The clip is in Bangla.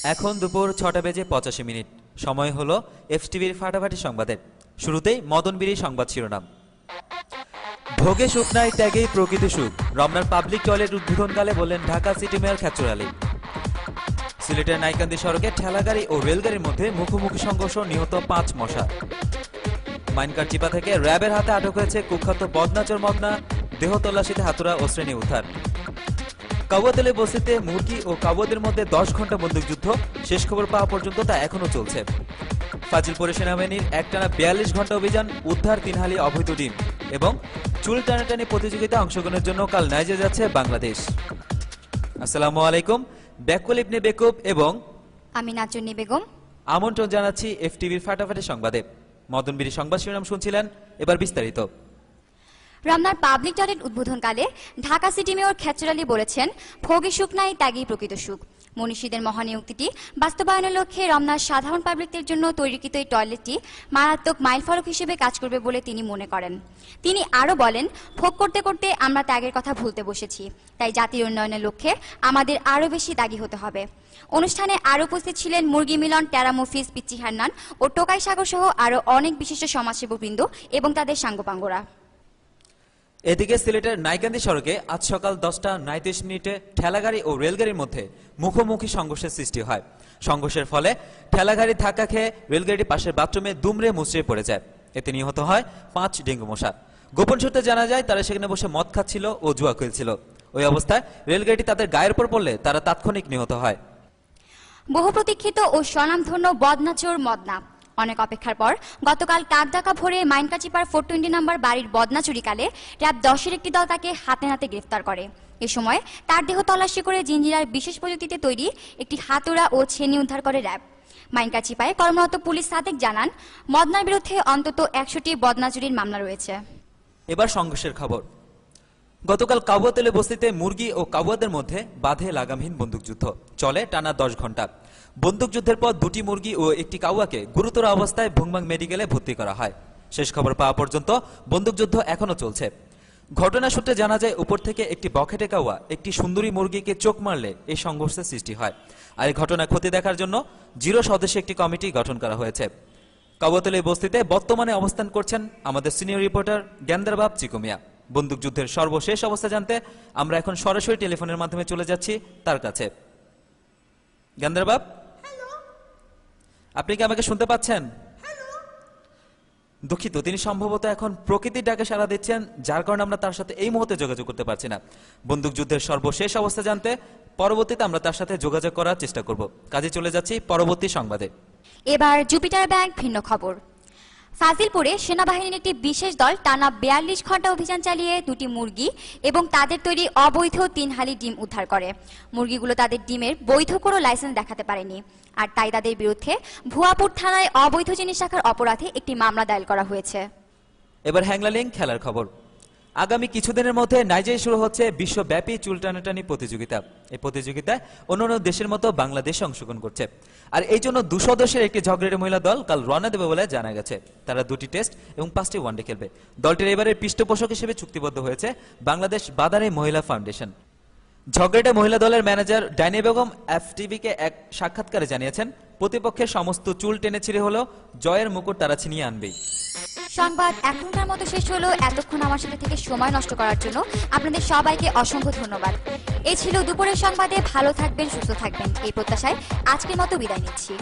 এখন দুপুর ৬টা বেজে ৮৫ মিনিট। সময় হলো এফটিভির ফাটাফাটি সংবাদের। শুরুতেই মদনবিড়ি সংবাদ শিরোনাম। ভোগে সুখ নাই, ত্যাগেই প্রকৃত সুখ, রমনার পাবলিক টয়লেট উদ্বোধনকালে বললেন ঢাকা সিটি মেয়র খেচর আলী। সিলেটের নাইকান্দি সড়কে ঠেলাগাড়ি ও রেলগাড়ির মধ্যে মুখোমুখি সংঘর্ষ, নিহত ৫ মশা। মাইনকারচিপা থেকে র্যাবের হাতে আটক হয়েছে কুখ্যাত বদনাচর মদনা, দেহ তল্লাশিতে হাতুড়া ও শ্রেণী উদ্ধার। কাউয়াতেলে বস্তিতে মুরগি ও কাউয়াদের মধ্যে ১০ ঘন্টা বন্দুকযুদ্ধ, শেষ খবর পাওয়া পর্যন্ত তা এখনও চলছে। ফাজিলপুরে সেনাবাহিনীর একটানা ৪২ ঘন্টা অভিযান, উদ্ধার ৩ হালি অবৈধ ডিম। এবং চুল টানাটানি প্রতিযোগিতায় অংশগ্রহণের জন্য কাল নাইজে যাচ্ছে বাংলাদেশ। আসসালামু আলাইকুম। ব্যাকুল ইবনে বেকুব এবং আমি নাচুন্নি বেগম আমন্ত্রণ জানাচ্ছি এফটিভির ফাটাফাটি সংবাদে। মদনবিড়ি সংবাদ শিরোনাম শুনছিলেন, এবার বিস্তারিত। রমনার পাবলিক টয়লেট উদ্বোধনকালে ঢাকা সিটি মেয়র খেচর আলী বলেছেন, ভোগে সুখ নাই, ত্যাগেই প্রকৃত সুখ। মনীষীদের মহান উক্তিটি বাস্তবায়নের লক্ষ্যে রমনার সাধারণ পাবলিকদের জন্য তৈরিকৃত এই টয়লেটটি মারাত্মক মাইলফলক হিসেবে কাজ করবে বলে তিনি মনে করেন। তিনি আরও বলেন, ভোগ করতে করতে আমরা ত্যাগের কথা ভুলতে বসেছি, তাই জাতির উন্নয়নের লক্ষ্যে আমাদের আরও বেশি ত্যাগী হতে হবে। অনুষ্ঠানে আরও উপস্থিত ছিলেন মুরগি মিলন, টেরা মফিজ, পিচ্চি হান্নান ও টোকাই সাগর সহ আরও অনেক বিশিষ্ট সমাজসেবকবৃন্দ এবং তাদের সাঙ্গপাঙ্গরা। এদিকে সিলেটের নাইকান্দি সড়কে আজ সকাল 10টা 39 মিনিটে ঠেলাগাড়ি ও রেলগাড়ির মধ্যে মুখোমুখি সংঘর্ষের সৃষ্টি হয়। সংঘর্ষের ফলে ঠেলাগাড়ি ধাক্কা খেয়ে রেলগাড়ির পাশের বাথরুমে দুমড়ে মুচড়ে পড়ে যায়। এতে নিহত হয় ৫ ডেঙ্গু মশা। গোপন সূত্রে জানা যায়, তারা সেখানে বসে মদ খাচ্ছিল ও জুয়া খেলছিল। ওই অবস্থায় রেলগাড়িটি তাদের গায়ের উপর পড়লে তারা তাৎক্ষণিক নিহত হয়। বহু প্রতীক্ষিত ও স্বনামধন্য বদনাচর মদনা অনেক অপেক্ষার পর গতকাল কাকডাকা ভোরে মাইনকাচিপার 420 নম্বর বাড়ির বদনা চুরিকালে র্যাব 10-এর একটি দল তাকে হাতে নাতে গ্রেফতার করে। এ সময় তার দেহ তল্লাশি করে জিঞ্জিরার বিশেষ প্রযুক্তিতে তৈরি একটি হাতুড়া ও ছেনি উদ্ধার করে র্যাব। মাইনকাচিপায় কর্মরত পুলিশ সাদেক জানান, মদনার বিরুদ্ধে অন্তত 100টি বদনা চুরির মামলা রয়েছে। এবার সংঘর্ষের খবর। গতকাল কাউয়াতেলে বস্তিতে মুরগি ও কাউয়াদের মধ্যে বাধে লাগামহীন বন্দুকযুদ্ধ চলে টানা 10 ঘন্টা। বন্দুকযুদ্ধের পর 2টি মুরগি ও একটি কাউয়াকে গুরুতর অবস্থায় ভুংবাং মেডিকেলে ভর্তি করা হয়। শেষ খবর পাওয়া পর্যন্ত বন্দুকযুদ্ধ এখনও চলছে। ঘটনা সূত্রে জানা যায়, উপর থেকে একটি বখেটে কাউয়া একটি সুন্দরী মুরগিকে চোখ মারলে এই সংঘর্ষের সৃষ্টি হয়। আর এই ঘটনা ক্ষতি দেখার জন্য 0 সদস্য একটি কমিটি গঠন করা হয়েছে। কাউয়াতলী বস্তিতে বর্তমানে অবস্থান করছেন আমাদের সিনিয়র রিপোর্টার জ্ঞানদারবাব চিকুমিয়া। বন্দুকযুদ্ধের সর্বশেষ অবস্থা জানতে আমরা এখন সরাসরি টেলিফোনের মাধ্যমে চলে যাচ্ছি তার কাছে। জ্ঞানদারবাব, আপনি কি আমাকে শুনতে পাচ্ছেন? দুঃখিত, তিনি সম্ভবত এখন প্রকৃতির ডাকে সাড়া দিচ্ছেন, যার কারণে আমরা তার সাথে এই মুহূর্তে যোগাযোগ করতে পারছি না। বন্দুকযুদ্ধের সর্বশেষ অবস্থা জানতে পরবর্তীতে আমরা তার সাথে যোগাযোগ করার চেষ্টা করব। কাজে চলে যাচ্ছি পরবর্তী সংবাদে। এবার জুপিটার ব্যাংক ভিন্ন খবর। ফাজিলপুরে সেনাবাহিনীর একটি বিশেষ দল টানা ৪২ ঘন্টা অভিযান চালিয়ে 2টি মুরগি এবং তাদের তৈরি অবৈধ 3 হালি ডিম উদ্ধার করে। মুরগিগুলো তাদের ডিমের বৈধ কোনো লাইসেন্স দেখাতে পারেনি, আর তাই তাদের বিরুদ্ধে ভুয়াপুর থানায় অবৈধ জিনিস রাখার অপরাধে একটি মামলা দায়ের করা হয়েছে। এবার হ্যাংলালিং খেলার খবর। আগামী কিছুদিনের মধ্যে নাইজেরিয়ায় শুরু হচ্ছে বিশ্বব্যাপী চুল টানাটানি প্রতিযোগিতা। এই প্রতিযোগিতায় অন্যান্য দেশের মতো বাংলাদেশ অংশগ্রহণ করছে। আর এই জন্য 2 সদস্যের একটি ঝগড়াটে মহিলা দল কাল রওনা দেবে বলে জানা গেছে। তারা 2টি টেস্ট এবং 5টি ওয়ানডে খেলবে। দলটির এবারের পৃষ্ঠপোষক হিসেবে চুক্তিবদ্ধ হয়েছে বাংলাদেশ বাদারে মহিলা ফাউন্ডেশন। ঝগড়াটে মহিলা দলের ম্যানেজার ডাইনে বেগম এফটিভিকে এক সাক্ষাৎকারে জানিয়েছেন, প্রতিপক্ষের সমস্ত চুল টেনে ছিঁড়ে হলেও জয়ের মুকুট তারা ছিনিয়ে আনবেই। সংবাদ এখনকার মতো শেষ হলো। এতক্ষণ আমার সাথে থেকে সময় নষ্ট করার জন্য আপনাদের সবাইকে অসংখ্য ধন্যবাদ। এই ছিল দুপুরের সংবাদে। ভালো থাকবেন, সুস্থ থাকবেন এই প্রত্যাশায় আজকের মতো বিদায় নিচ্ছি।